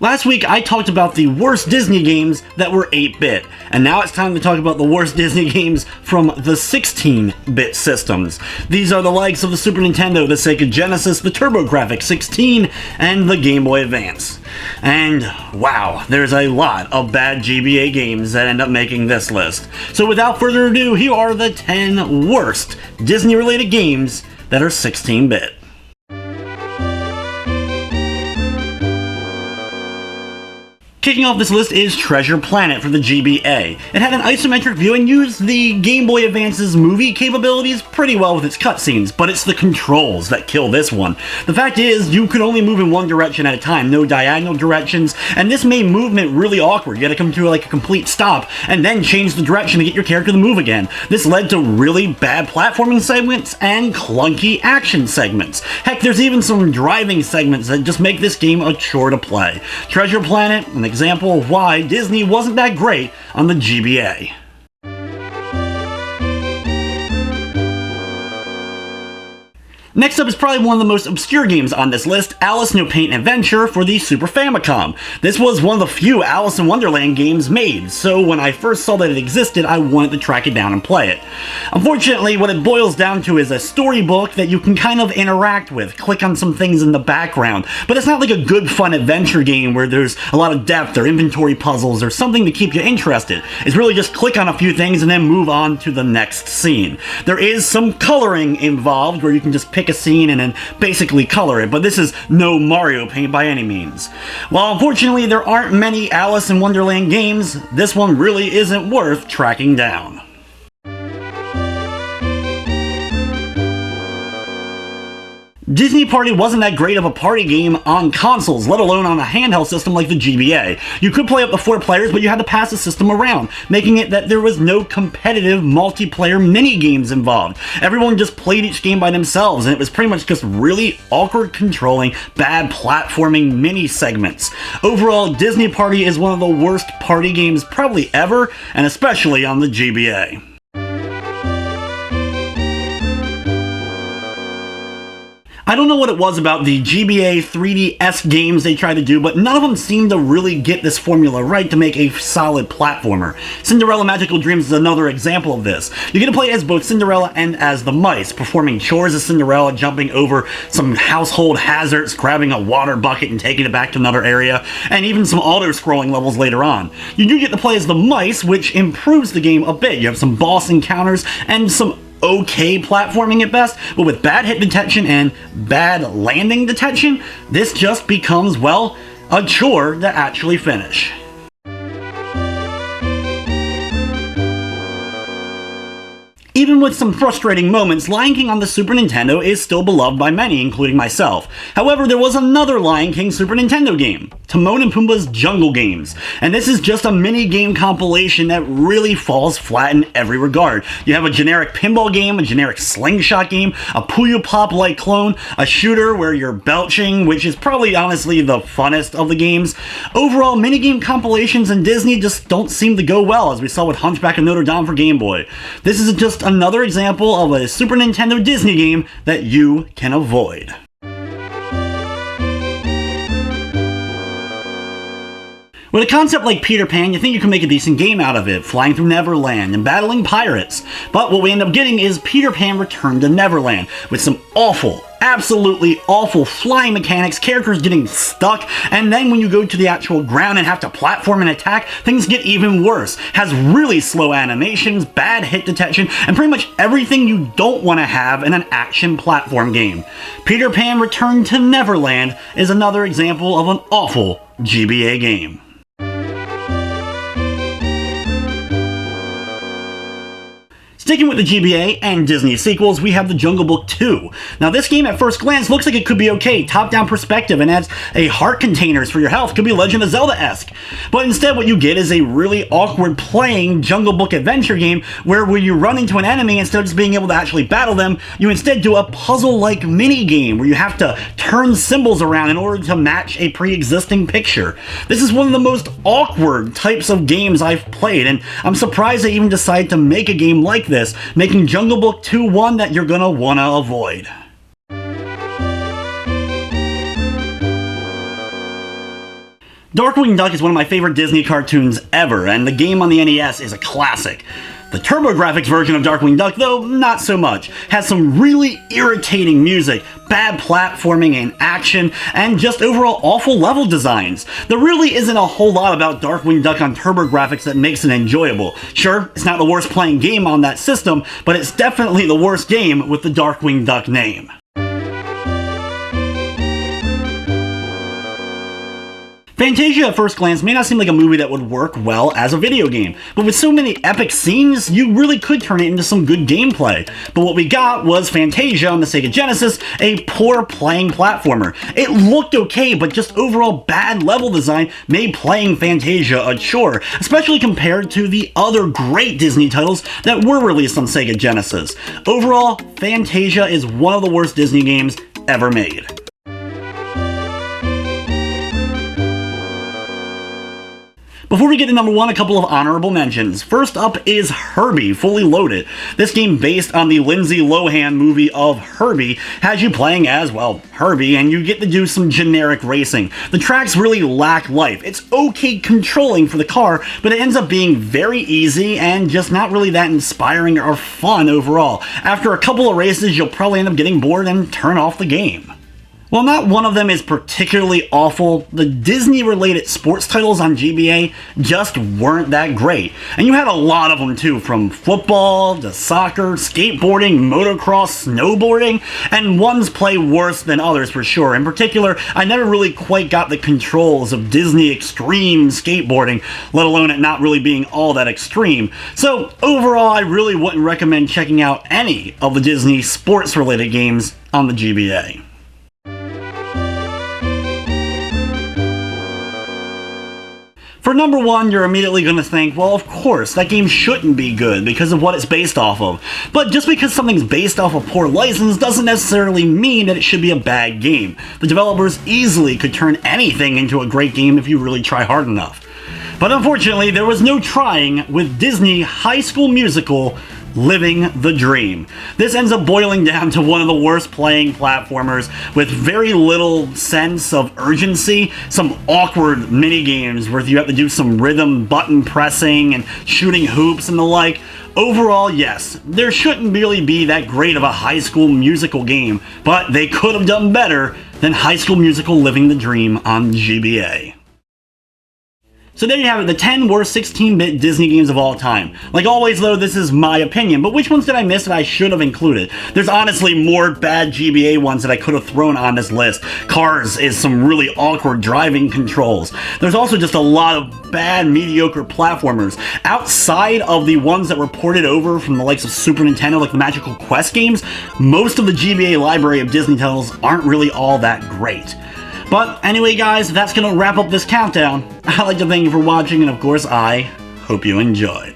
Last week I talked about the worst Disney games that were 8-bit, and now it's time to talk about the worst Disney games from the 16-bit systems. These are the likes of the Super Nintendo, the Sega Genesis, the TurboGrafx 16, and the Game Boy Advance. And wow, there's a lot of bad GBA games that end up making this list. So without further ado, here are the 10 worst Disney-related games that are 16-bit. Kicking off this list is Treasure Planet for the GBA. It had an isometric view and used the Game Boy Advance's movie capabilities pretty well with its cutscenes, but it's the controls that kill this one. The fact is, you could only move in one direction at a time, no diagonal directions, and this made movement really awkward. You had to come to like a complete stop, and then change the direction to get your character to move again. This led to really bad platforming segments and clunky action segments. Heck, there's even some driving segments that just make this game a chore to play. Treasure Planet, an example of why Disney wasn't that great on the GBA. Next up is probably one of the most obscure games on this list, Alice No Paint Adventure for the Super Famicom. This was one of the few Alice in Wonderland games made, so when I first saw that it existed, I wanted to track it down and play it. Unfortunately, what it boils down to is a storybook that you can kind of interact with, click on some things in the background, but it's not like a good fun adventure game where there's a lot of depth or inventory puzzles or something to keep you interested. It's really just click on a few things and then move on to the next scene. There is some coloring involved where you can just pick a scene and then basically color it, but this is no Mario Paint by any means. While unfortunately there aren't many Alice in Wonderland games, this one really isn't worth tracking down. Disney Party wasn't that great of a party game on consoles, let alone on a handheld system like the GBA. You could play up to 4 players, but you had to pass the system around, making it that there was no competitive multiplayer mini-games involved. Everyone just played each game by themselves, and it was pretty much just really awkward controlling, bad platforming mini-segments. Overall, Disney Party is one of the worst party games probably ever, and especially on the GBA. I don't know what it was about the GBA 3DS games they tried to do, but none of them seemed to really get this formula right to make a solid platformer. Cinderella Magical Dreams is another example of this. You get to play as both Cinderella and as the mice, performing chores as Cinderella, jumping over some household hazards, grabbing a water bucket and taking it back to another area, and even some auto-scrolling levels later on. You do get to play as the mice, which improves the game a bit. You have some boss encounters and some okay platforming at best, but with bad hit detection and bad landing detection, this just becomes, well, a chore to actually finish. Even with some frustrating moments, Lion King on the Super Nintendo is still beloved by many, including myself. However, there was another Lion King Super Nintendo game, Timon and Pumbaa's Jungle Games, and this is just a mini-game compilation that really falls flat in every regard. You have a generic pinball game, a generic slingshot game, a Puyo Pop-like clone, a shooter where you're belching, which is probably honestly the funnest of the games. Overall, minigame compilations in Disney just don't seem to go well, as we saw with Hunchback of Notre Dame for Game Boy. This is just another example of a Super Nintendo Disney game that you can avoid. With a concept like Peter Pan, you think you can make a decent game out of it, flying through Neverland and battling pirates. But what we end up getting is Peter Pan Return to Neverland, with some awful, absolutely awful flying mechanics, characters getting stuck, and then when you go to the actual ground and have to platform and attack, things get even worse. Has really slow animations, bad hit detection, and pretty much everything you don't want to have in an action platform game. Peter Pan Return to Neverland is another example of an awful GBA game. Sticking with the GBA and Disney sequels, we have The Jungle Book 2. Now this game at first glance looks like it could be okay, top-down perspective, and adds a heart containers for your health, could be Legend of Zelda-esque. But instead what you get is a really awkward playing Jungle Book adventure game where when you run into an enemy, instead of just being able to actually battle them, you instead do a puzzle-like mini-game where you have to turn symbols around in order to match a pre-existing picture. This is one of the most awkward types of games I've played, and I'm surprised they even decided to make a game like this, making Jungle Book 2 one that you're gonna wanna avoid. Darkwing Duck is one of my favorite Disney cartoons ever, and the game on the NES is a classic. The TurboGrafx version of Darkwing Duck, though, not so much. Has some really irritating music, bad platforming and action, and just overall awful level designs. There really isn't a whole lot about Darkwing Duck on TurboGrafx that makes it enjoyable. Sure, it's not the worst playing game on that system, but it's definitely the worst game with the Darkwing Duck name. Fantasia at first glance may not seem like a movie that would work well as a video game, but with so many epic scenes, you really could turn it into some good gameplay. But what we got was Fantasia on the Sega Genesis, a poor playing platformer. It looked okay, but just overall bad level design made playing Fantasia a chore, especially compared to the other great Disney titles that were released on Sega Genesis. Overall, Fantasia is one of the worst Disney games ever made. Before we get to number 1, a couple of honorable mentions. First up is Herbie, Fully Loaded. This game, based on the Lindsay Lohan movie of Herbie, has you playing as, well, Herbie, and you get to do some generic racing. The tracks really lack life. It's okay controlling for the car, but it ends up being very easy and just not really that inspiring or fun overall. After a couple of races, you'll probably end up getting bored and turn off the game. While not one of them is particularly awful, the Disney-related sports titles on GBA just weren't that great. And you had a lot of them too, from football to soccer, skateboarding, motocross, snowboarding, and ones play worse than others for sure. In particular, I never really quite got the controls of Disney extreme skateboarding, let alone it not really being all that extreme. So overall, I really wouldn't recommend checking out any of the Disney sports-related games on the GBA. For number 1, you're immediately going to think, well, of course, that game shouldn't be good because of what it's based off of. But just because something's based off a poor license doesn't necessarily mean that it should be a bad game. The developers easily could turn anything into a great game if you really try hard enough. But unfortunately, there was no trying with Disney High School Musical Living the Dream. This ends up boiling down to one of the worst playing platformers with very little sense of urgency, some awkward mini-games where you have to do some rhythm button pressing and shooting hoops and the like. Overall, yes, there shouldn't really be that great of a High School Musical game, but they could have done better than High School Musical Living the Dream on GBA. So there you have it, the 10 worst 16-bit Disney games of all time. Like always though, this is my opinion, but which ones did I miss that I should have included? There's honestly more bad GBA ones that I could have thrown on this list. Cars is some really awkward driving controls. There's also just a lot of bad, mediocre platformers. Outside of the ones that were ported over from the likes of Super Nintendo, like the Magical Quest games, most of the GBA library of Disney titles aren't really all that great. But anyway guys, that's going to wrap up this countdown. I'd like to thank you for watching, and of course I hope you enjoyed.